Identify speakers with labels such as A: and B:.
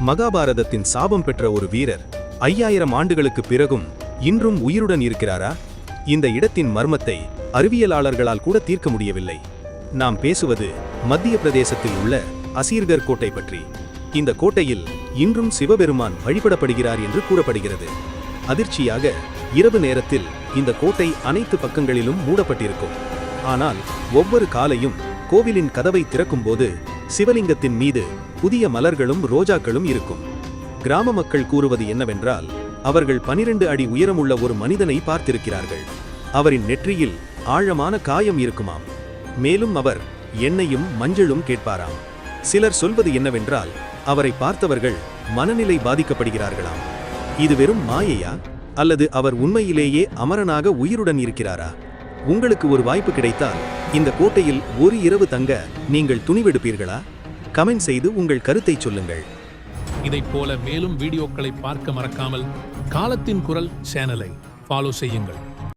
A: மகாபாரதத்தின் சாபம் பெற்ற ஒரு வீரர் 5000 ஆண்டுகளுக்கு பிறகும் இன்றும் உயிருடன் இருக்கிறாரா? இந்த இடத்தின் மர்மத்தை அறிவியலாளர்களால் கூட தீர்க்க முடியவில்லை. நாம் பேசுவது மத்திய பிரதேசத்தில் உள்ள அசீர்கர் கோட்டை பற்றி. இந்த கோட்டையில் இன்றும் சிவபெருமான் வழிபடப்படுகிறார் என்று கூறப்படுகிறது. அதிர்ச்சியாக இரவு நேரத்தில் இந்த கோட்டை அனைத்து பக்கங்களிலும் மூடப்பட்டிருக்கும். ஆனால் ஒவ்வொரு காலையும் கோவிலின் கதவை திறக்கும்போது சிவலிங்கத்தின் மீது புதிய மலர்களும் ரோஜாக்களும் இருக்கும். கிராம மக்கள் கூறுவது என்னவென்றால், அவர்கள் 12 அடி உயரமுள்ள ஒரு மனிதனை பார்த்திருக்கிறார்கள். அவரின் நெற்றியில் ஆழமான காயம் இருக்குமாம். மேலும் அவர் எண்ணெயும் மஞ்சளும் கேட்பாராம். சிலர் சொல்வது என்னவென்றால், அவரை பார்த்தவர்கள் மனநிலை பாதிக்கப்படுகிறார்களாம். இது வெறும் மாயையா, அல்லது அவர் உண்மையிலேயே அமரனாக உயிருடன் இருக்கிறாரா? உங்களுக்கு ஒரு வாய்ப்பு கிடைத்தால் இந்த கோட்டையில் ஒரு இரவு தங்க நீங்கள் துணிவெடுப்பீர்களா? கமெண்ட் செய்து உங்கள் கருத்தை சொல்லுங்கள்.
B: இதைப் போல மேலும் வீடியோக்களை பார்க்க மறக்காமல் காலத்தின் குரல் சேனலை ஃபாலோ செய்யுங்கள்.